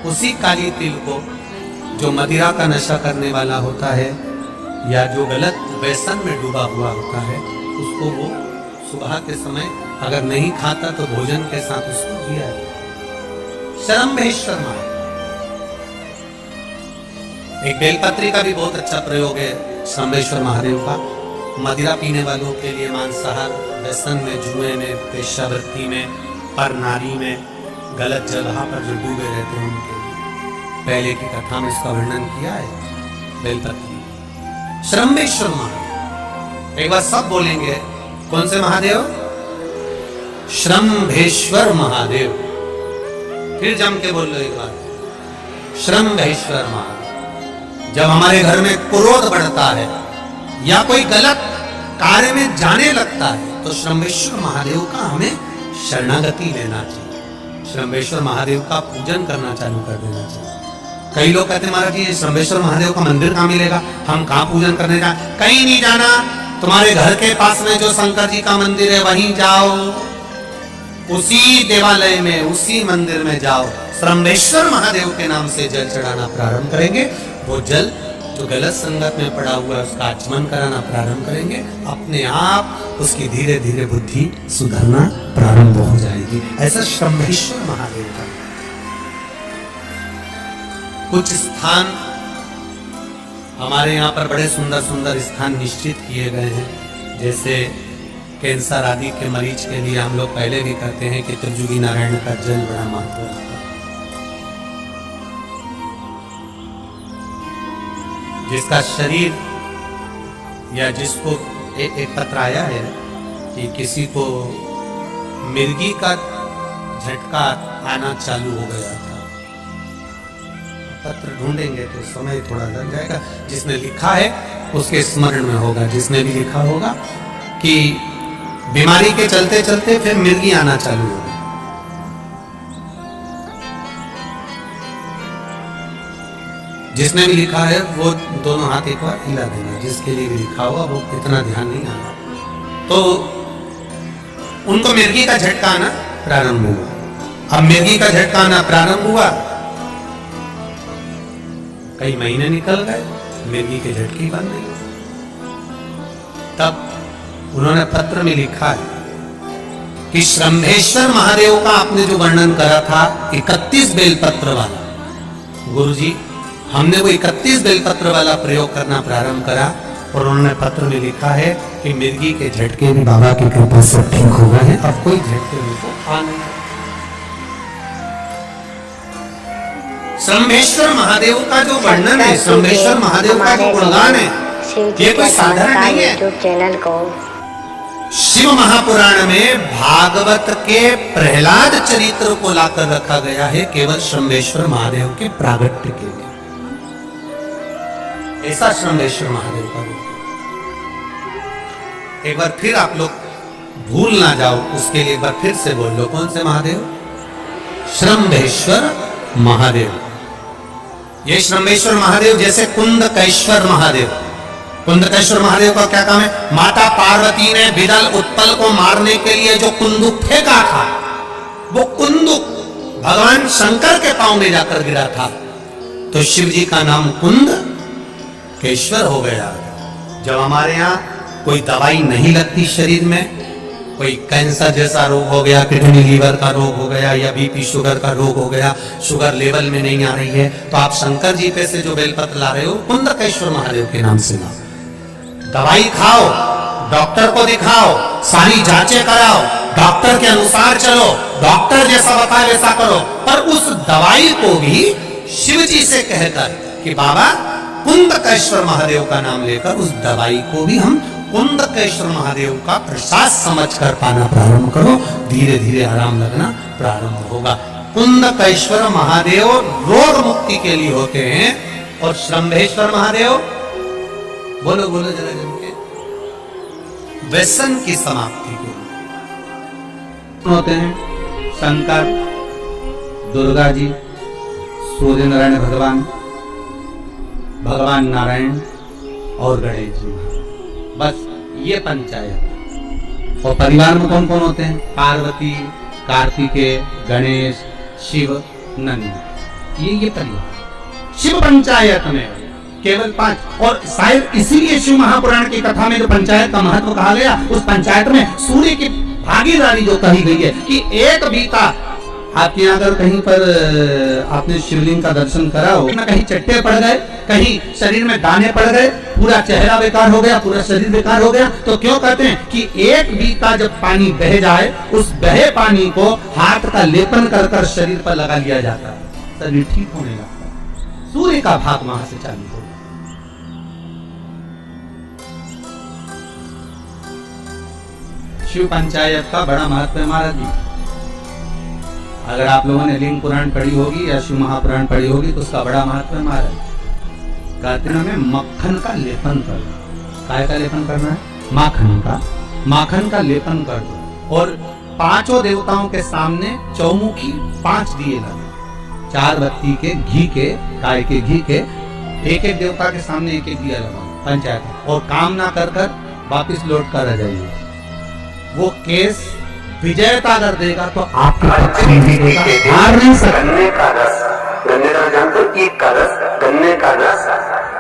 उसी काली तिल को जो मदिरा का नशा करने वाला होता है या जो गलत व्यसन में डूबा हुआ होता है, उसको वो सुबह के समय अगर नहीं खाता तो भोजन के साथ उसको दिया है। शरम्भेश्वर महादेव। एक बेलपत्री का भी बहुत अच्छा प्रयोग है शरम्भेश्वर महादेव का। मदिरा पीने वालों के लिए, मांसाहार, व्यसन में, जुए में, पेशावृत्ति में, पर नारी में, गलत जगह पर जो डूबे रहते हैं उनके लिए पहले की कथा में इसका वर्णन किया है। बेलपत्री शरम्भेश्वर महादेव। एक बार सब बोलेंगे, कौन से महादेव? शरम्भेश्वर महादेव। फिर जम के बोल लो एक बार, शरम्भेश्वर महादेव। जब हमारे घर में क्रोध बढ़ता है या कोई गलत कार्य में जाने लगता है तो शरम्भेश्वर महादेव का हमें शरणागति लेना चाहिए। शरम्भेश्वर महादेव का पूजन करना चालू कर देना चाहिए। कई लोग कहते हैं महाराज जी शरम्भेश्वर महादेव का मंदिर कहाँ मिलेगा, हम कहाँ पूजन करने जाए? कहीं नहीं जाना, तुम्हारे घर के पास में जो शंकर जी का मंदिर है वहीं जाओ, उसी देवालय में, उसी मंदिर में जाओ, शरम्भेश्वर महादेव के नाम से जल चढ़ाना प्रारंभ करेंगे। वो जल जो गलत संगत में पड़ा हुआ है उसका आचमन कराना प्रारंभ करेंगे, अपने आप उसकी धीरे धीरे बुद्धि सुधरना प्रारंभ हो जाएगी। ऐसा शरम्भेश्वर महादेव का। कुछ स्थान हमारे यहाँ पर बड़े सुंदर सुंदर स्थान निश्चित किए गए हैं, जैसे कैंसर आदि के मरीज के लिए हम लोग पहले भी कहते हैं कि त्रिजुगी नारायण का जल बड़ा महत्व है। जिसका शरीर या जिसको एक पत्र आया है कि किसी को मिर्गी का झटका आना चालू हो गया था। पत्र ढूंढेंगे तो समय थोड़ा लग जाएगा। जिसने लिखा है उसके स्मरण में होगा। जिसने भी लिखा होगा कि बीमारी के चलते चलते फिर मिर्गी आना चालू हो गई। जिसने भी लिखा है वो दोनों हाथ एक बार हिला देना। जिसके लिए भी लिखा हुआ वो इतना ध्यान नहीं आना, तो उनको मिर्गी का झटका आना प्रारंभ हुआ। अब मिर्गी का झटका आना प्रारंभ हुआ, कई महीने निकल गए, मिर्गी के झटके बंद नहीं। तब उन्होंने पत्र में लिखा है कि शरम्भेश्वर महादेव का आपने जो वर्णन करा था 31 बेलपत्र वाला, गुरुजी हमने वो 31 बेलपत्र वाला प्रयोग करना प्रारंभ करा और उन्होंने पत्र में लिखा है कि मिर्गी के झटके भी बाबा की कृपा से ठीक हो गए हैं, अब कोई झटके उनको आ नहीं। शरम्भेश्वर महादेव का जो वर्णन है, शरम्भेश्वर महादेव का जो गुणगान है, ये कोई साधारण नहीं है। यूट्यूब चैनल को शिव महापुराण में भागवत के प्रहलाद चरित्र को लाकर रखा गया है केवल शरम्भेश्वर महादेव के प्रागट्य के लिए। ऐसा शरम्भेश्वर महादेव का रूप। एक बार फिर आप लोग भूल ना जाओ, उसके लिए एक बार फिर से बोल लो, कौन से महादेव? शरम्भेश्वर महादेव। ये शरम्भेश्वर महादेव जैसे कुंदकेश्वर महादेव। कुंदकेश्वर महादेव का क्या काम है? माता पार्वती ने बिदल उत्पल को मारने के लिए जो कुंदुक फेंका था, वो कुंदुक भगवान शंकर के पांव में जाकर गिरा था, तो शिव जी का नाम कुंदकेश्वर हो गया। जब हमारे यहाँ कोई दवाई नहीं लगती शरीर में, कोई कैंसर जैसा रोग हो गया, किडनी लीवर का रोग हो गया या बीपी शुगर का रोग हो गया, शुगर लेवल में नहीं आ रही है, तो आप शंकर जी पे से जो बेलपत्र ला रहे हो कुंदकेश्वर महादेव के नाम से लाओ। दवाई खाओ, डॉक्टर को दिखाओ, सारी जांचें कराओ, डॉक्टर के अनुसार चलो, डॉक्टर जैसा बताए वैसा करो, पर उस दवाई को भी शिव जी से कहकर कि बाबा कुंदकेश्वर महादेव का नाम लेकर उस दवाई को भी हम कुंदकेश्वर महादेव का प्रसाद समझकर पाना प्रारंभ करो, धीरे धीरे आराम लगना प्रारंभ होगा। कुंदकेश्वर महादेव रोग मुक्ति के लिए होते हैं और शरम्भेश्वर महादेव, बोलो बोलो जरा जम के, व्यसन की समाप्ति के लिए होते हैं। शंकर, दुर्गा जी, सूर्य नारायण भगवान, भगवान नारायण और गणेश जी, बस ये पंचायत। और परिवार में कौन कौन होते हैं? पार्वती, कार्तिकेय, गणेश, शिव, नंदी। ये परिवार शिव पंचायत में केवल 5। और शायद इसीलिए शिव महापुराण की कथा में जो पंचायत का महत्व कहा गया, उस पंचायत में सूर्य की भागीदारी जो कही गई है कि एक बीता। आपके यहाँ अगर कहीं पर आपने शिवलिंग का दर्शन करा हो ना, कहीं चट्टे पड़ गए, कहीं शरीर में दाने पड़ गए, पूरा चेहरा बेकार हो गया, पूरा शरीर बेकार हो गया, तो क्यों कहते हैं कि एक बीता जब पानी बह जाए, उस बहे पानी को हाथ का लेपन कर कर शरीर पर लगा लिया जाता है, शरीर ठीक होने लगता है। सूर्य का भाग वहां से चालू हो। शिव पंचायत का बड़ा महत्व है महाराज जी। अगर आप लोगों ने लिंग पुराण पढ़ी होगी या शिव महापुराण पढ़ी होगी तो उसका बड़ा महत्व है महाराज। कहते हैं हमें मक्खन का लेपन करो। काय का लेपन करना है? माखन का लेपन कर दो। और 5 देवताओं के सामने चौमुखी 5 दिए लगे, 4 बत्ती के घी के, गाय के घी के, एक एक देवता के सामने एक एक दिया लगाओ पंचायत। और काम ना कर कर वापिस लौट कर आ जाइए। वो केस विजयता कर देगा तो आपके हार नहीं सकते। गन्ने का रस, गन्ने का जानते हो? ईख का रस, गन्ने का रस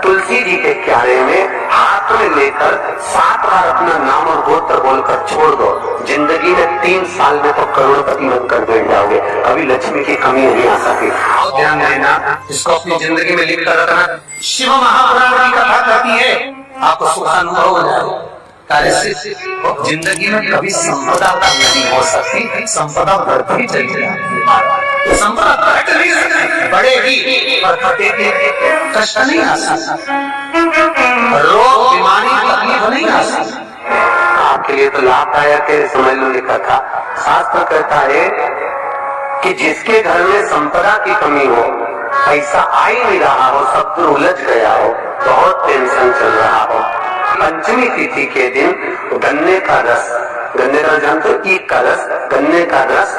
तुलसी जी के क्यारे में हाथ में लेकर 7 बार अपना नाम और गोत्र बोलकर छोड़ दो। जिंदगी में 3 साल में तो करोड़पति बनकर बैठ जाओगे। कभी लक्ष्मी की कमी नहीं आ सकती। ध्यान देना, इसको अपनी जिंदगी में लिख कर रखना। शिव महापुराण की कथा कहती है, आपको सुखानुभव हो जाएगा। जिंदगी में कभी संपदा नहीं हो सकती, संपदा बढ़ती चली जाती। संपदा घट नहीं सकती, बढ़ेगी पर घटेगी, कष्ट नहीं आ सकता, रोग बीमारी तकलीफ नहीं आ सकती। आपके लिए तो लाभदायक है। समझ लो लिखा था, शास्त्र कहता है कि जिसके घर में संपदा की कमी हो, पैसा आ ही नहीं रहा हो, सब कुछ उलझ गया हो, बहुत टेंशन चल रहा हो, पंचमी तिथि के दिन गन्ने का रस, गन्ने का जानते हो? ईख का रस, गन्ने का रस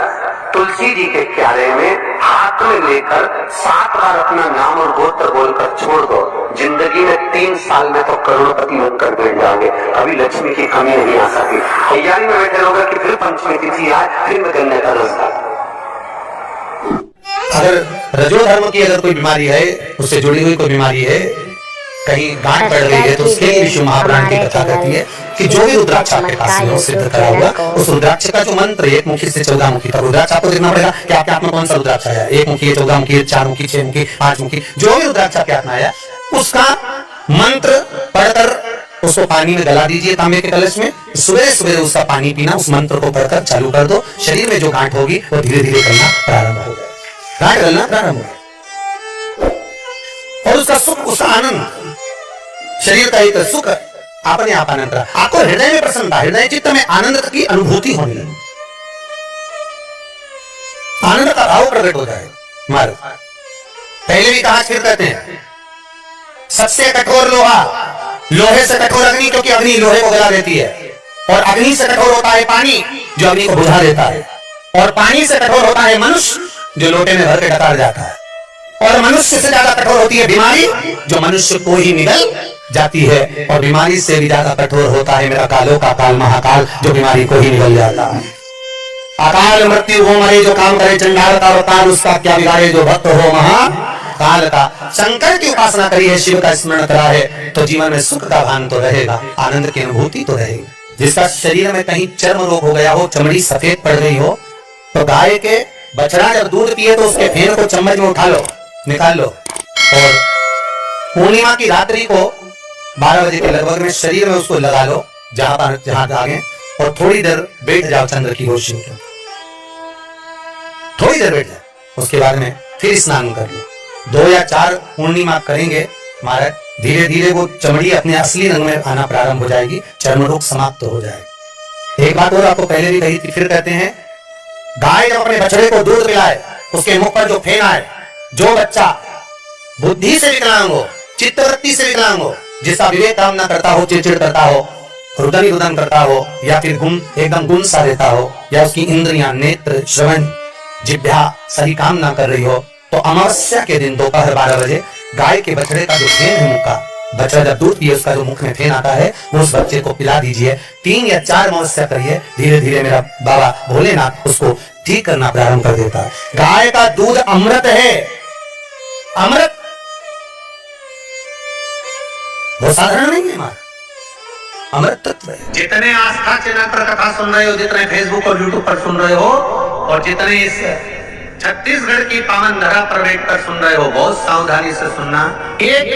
तुलसी जी के क्यारे में हाथ में लेकर 7 बार अपना नाम और गोत्र बोलकर छोड़ दो। जिंदगी में 3 साल में तो करोड़पति बनकर बैठ जाओगे। कभी लक्ष्मी की कमी नहीं आ सकती। तैयारी में बैठे रहोगे कि फिर पंचमी तिथि आए, फिर मैं गन्ने का रस। अगर रजोधर्म की अगर कोई बीमारी है, उससे जुड़ी हुई कोई बीमारी है, कहीं गांठ बढ़ गई है, तो उसके लिए विष्णु महापुराण की कथा कहती है कि जो भी रुद्राक्ष आपके पास में सिद्ध करा होगा, उस रुद्राक्ष का जो मंत्र 1 मुखी से 14 मुखी तक, रुद्राक्ष आपको देखना पड़ेगा कि आपके हाथ में कौन सा रुद्राक्ष आया, 1 मुखी, 14 मुखी, 4 मुखी, 6 मुखी, 5 मुखी, जो भी रुद्राक्ष आपके हाथ में आया, उसका मंत्र पढ़कर उसको पानी में गला दीजिए तांबे के कलश में। सुबह सुबह उसका पानी पीना, उस मंत्र को पढ़कर चालू कर दो। शरीर में जो गांठ होगी वो धीरे धीरे करना प्रारंभ हो जाए, गांठ गलना प्रारंभ हो, और उसका सुख, उसका आनंद, शरीर का एक सुख अपने आप आनंद रहा। आपको हृदय में प्रसन्नता, हृदय चित्त में आनंद की अनुभूति होने लगी, आनंद का भाव प्रकट हो जाए। महाराज पहले भी कहा, फिर कहते हैं, सबसे कठोर लोहा, लोहे से कठोर अग्नि, क्योंकि अग्नि लोहे को गला देती है, और अग्नि से कठोर होता है पानी, जो अग्नि को बुझा देता है, और पानी से कठोर होता है मनुष्य, जो लोटे में भर के डकार जाता है, और मनुष्य से ज्यादा कठोर होती है बीमारी, जो मनुष्य को ही निगल जाती है, और बीमारी से भी ज्यादा कठोर होता है मेरा कालों का काल महाकाल, जो बीमारी को ही निगल जाता है। अकाल मृत्यु हो मरे जो काम करे चंडाल का अवतार, उसका क्या बिगाड़े जो भक्त हो महाकाल का। शंकर की उपासना करी है, शिव का स्मरण करा है, तो जीवन में सुख का भान तो रहेगा, आनंद की अनुभूति तो रहेगी। जिसका शरीर में कहीं चर्म रोग हो गया हो, चमड़ी सफेद पड़ गई हो, तो गाय के बछड़ा जब दूध पिए तो उसके फेन को चम्मच में उठा लो, निकाल लो, और पूर्णिमा की रात्रि को 12 बजे के लगभग में शरीर में उसको लगा लो, जहां जागे, और थोड़ी देर बैठ जाओ चंद्र की रोशनी में, थोड़ी देर बैठ जाओ। उसके बाद में फिर स्नान कर लो, 2 या 4 पूर्णिमा करेंगे महाराज, धीरे धीरे वो चमड़ी अपने असली रंग में आना प्रारंभ हो जाएगी, चर्म रोग समाप्त हो जाएगा। एक बात और आपको पहले भी कही थी, फिर कहते हैं, गाय जब अपने बछड़े को दूध पिलाए, उसके मुख पर जो फेन आए, जो बच्चा बुद्धि से विकलांग हो, चित्तवृत्ति से विकलांग हो, जिसका विवेक काम न करता हो, चिड़चिड़ करता हो, रुदन रुदन करता हो, या फिर गुम एकदम गुम सा रहता हो, या उसकी इंद्रियां नेत्र श्रवण जिह्वा सही काम ना कर रही हो, तो अमावस्या के दिन दोपहर 12 बजे गाय के बछड़े का जो फेन है, मुख का बच्चा जब दूध पिए, उसका जो मुख में फेन आता है, वो उस बच्चे को पिला दीजिए। 3 या 4 अमावस्या करिए, धीरे धीरे मेरा बाबा भोलेनाथ उसको ठीक करना प्रारंभ कर देता है। गाय का दूध अमृत है, अमृत वो साधारण नहीं है हमारा, अमृत तत्व है। जितने आस्था चैनल पर कथा सुन रहे हो, जितने फेसबुक और यूट्यूब पर सुन रहे हो, और जितने इस छत्तीसगढ़ की पावन धरा पर बैठकर सुन रहे हो, बहुत सावधानी से सुनना। एक